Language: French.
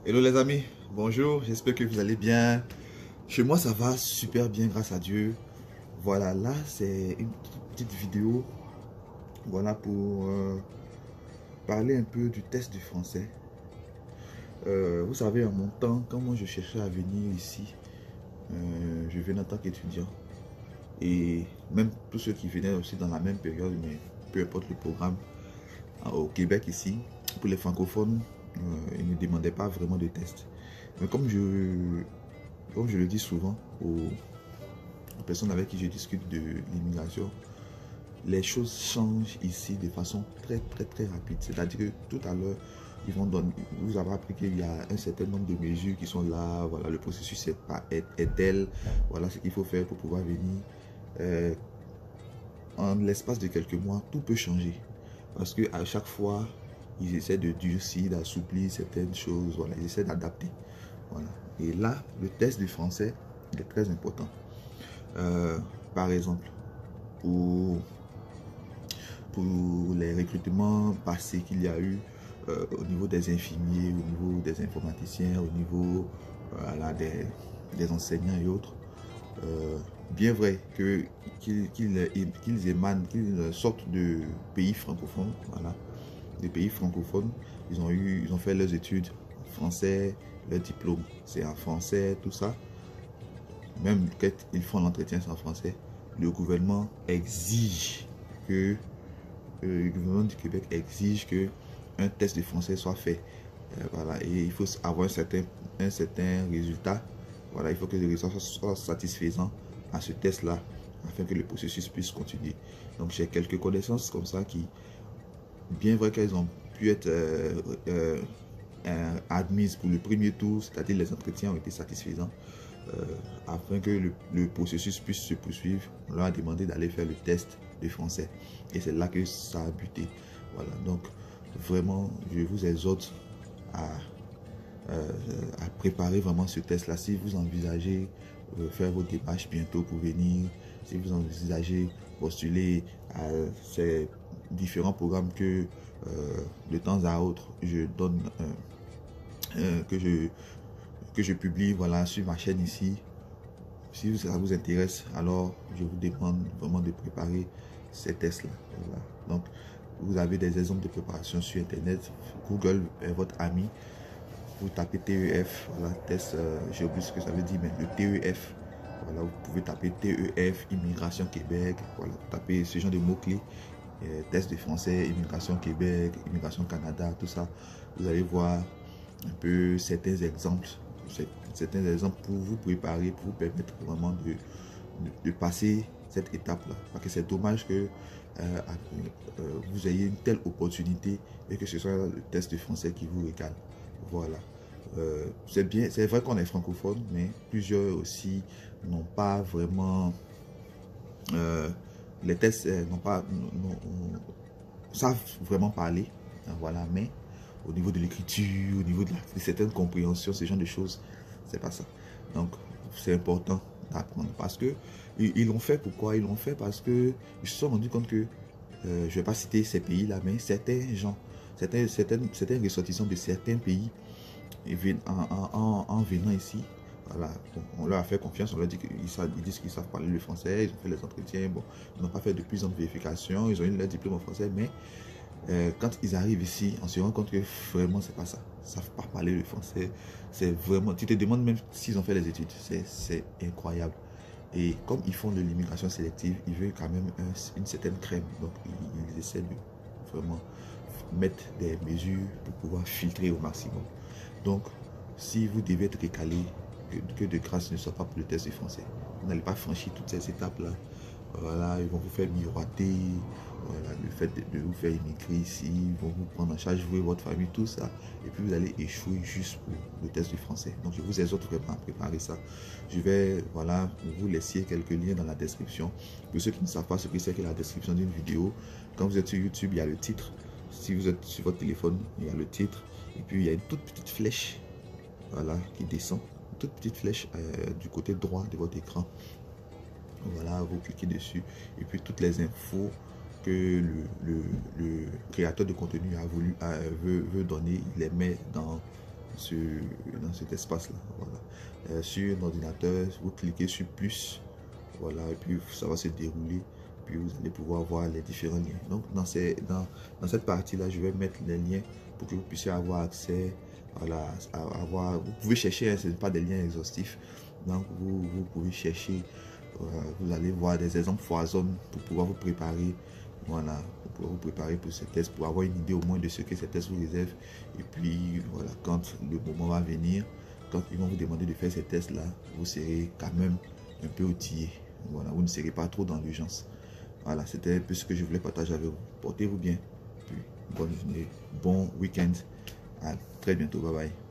Hello les amis, bonjour, j'espère que vous allez bien. Chez moi ça va super bien grâce à Dieu. Voilà, là c'est une petite vidéo voilà, pour parler un peu du test du français. Vous savez, en mon temps, quand moi je cherchais à venir ici, je venais en tant qu'étudiant. Et même tous ceux qui venaient aussi dans la même période, mais peu importe le programme, au Québec ici, pour les francophones, ils ne demandaient pas vraiment de test. Mais comme je le dis souvent aux personnes avec qui je discute de l'immigration, les choses changent ici de façon très rapide. C'est-à-dire que tout à l'heure, ils vont donner, vous avez appris qu'il y a un certain nombre de mesures qui sont là. Voilà, le processus est tel. Voilà ce qu'il faut faire pour pouvoir venir. Euh, en l'espace de quelques mois, tout peut changer. Parce que à chaque fois, ils essaient de durcir, d'assouplir certaines choses. Voilà, ils essaient d'adapter. Voilà. Et là, le test du français est très important. Par exemple, pour, pour les recrutements passés qu'il y a eu au niveau des infirmiers, au niveau des informaticiens, au niveau voilà, des enseignants et autres, bien vrai qu'ils émanent, qu'ils sortent de pays francophones, voilà, des pays francophones, ils ont fait leurs études en français, leur diplôme c'est en français, tout ça. Même quand ils font l'entretien en français, le gouvernement exige que le gouvernement du Québec exige que un test de français soit fait. Voilà, et il faut avoir un certain résultat. Voilà, il faut que le résultat soit satisfaisant à ce test-là afin que le processus puisse continuer. Donc j'ai quelques connaissances comme ça qui, bien vrai qu'elles ont pu être admises pour le premier tour, c'est-à-dire les entretiens ont été satisfaisants. Afin que le processus puisse se poursuivre, on leur a demandé d'aller faire le test de français. Et c'est là que ça a buté. Voilà, donc vraiment, je vous exhorte à, à préparer vraiment ce test-là. Si vous envisagez faire vos démarches bientôt pour venir, si vous envisagez postuler à ces différents programmes que de temps à autre, je donne, que je publie voilà, sur ma chaîne ici. Si ça vous intéresse, alors je vous demande vraiment de préparer ces tests-là. Voilà. Donc, vous avez des exemples de préparation sur Internet. Google est votre ami. Vous tapez TEF, voilà, test, j'ai oublié ce que ça veut dire, mais le TEF. Voilà, vous pouvez taper TEF, Immigration Québec. Voilà, vous tapez ce genre de mots-clés. Test de français, Immigration Québec, Immigration Canada, tout ça. Vous allez voir un peu certains exemples pour vous préparer, pour vous permettre vraiment de passer cette étape-là. Parce que c'est dommage que vous ayez une telle opportunité et que ce soit le test de français qui vous régale. Voilà. C'est bien, c'est vrai qu'on est francophone, mais plusieurs aussi n'ont pas vraiment les tests savent vraiment parler, voilà, mais au niveau de l'écriture, au niveau de certaines compréhensions, ce genre de choses, c'est pas ça. Donc, c'est important d'apprendre parce que ils l'ont fait. Pourquoi ils l'ont fait? Parce que ils se sont rendus compte que, je ne vais pas citer ces pays-là, mais certains gens, certains ressortissants de certains pays, en venant ici, voilà, on leur a fait confiance, on leur dit ils disent qu'ils savent parler le français, ils ont fait les entretiens, bon, ils n'ont pas fait de plus en vérification, ils ont eu leur diplôme en français, mais quand ils arrivent ici, on se rend compte que vraiment c'est pas ça. Ils ne savent pas parler le français. C'est vraiment, tu te demandes même s'ils ont fait les études. C'est incroyable. Et comme ils font de l'immigration sélective, ils veulent quand même une certaine crème. Donc ils essaient de vraiment mettre des mesures pour pouvoir filtrer au maximum. Donc, si vous devez être recalé, que de grâce ne soit pas pour le test de français. Vous n'allez pas franchir toutes ces étapes-là. Voilà, ils vont vous faire miroiter. Voilà, le fait de vous faire immigrer ici, ils vont vous prendre en charge, vous et votre famille, tout ça. Et puis vous allez échouer juste pour le test de français. Donc je vous exhorte vraiment à préparer ça. Je vais voilà, vous laisser quelques liens dans la description. Pour ceux qui ne savent pas ce que c'est que la description d'une vidéo, quand vous êtes sur YouTube, il y a le titre. Si vous êtes sur votre téléphone, il y a le titre. Et puis il y a une toute petite flèche, voilà, qui descend. Une toute petite flèche du côté droit de votre écran. Voilà, vous cliquez dessus. Et puis toutes les infos que le créateur de contenu veut donner, il les met dans cet espace-là. Voilà. Sur un ordinateur, vous cliquez sur plus, voilà, et puis ça va se dérouler, puis vous allez pouvoir voir les différents liens. Donc dans cette partie-là, je vais mettre les liens pour que vous puissiez avoir accès, voilà, vous pouvez chercher, hein, ce n'est pas des liens exhaustifs, donc vous pouvez chercher, vous allez voir des exemples foisonnent pour pouvoir vous préparer. Voilà, pour pouvoir vous préparer pour ces tests, pour avoir une idée au moins de ce que ces tests vous réservent. Et puis, voilà, quand le moment va venir, quand ils vont vous demander de faire ces tests-là, vous serez quand même un peu outillé. Voilà, vous ne serez pas trop dans l'urgence. Voilà, c'était un peu ce que je voulais partager avec vous. Portez-vous bien. Puis, bonne journée, bon week-end. À très bientôt. Bye bye.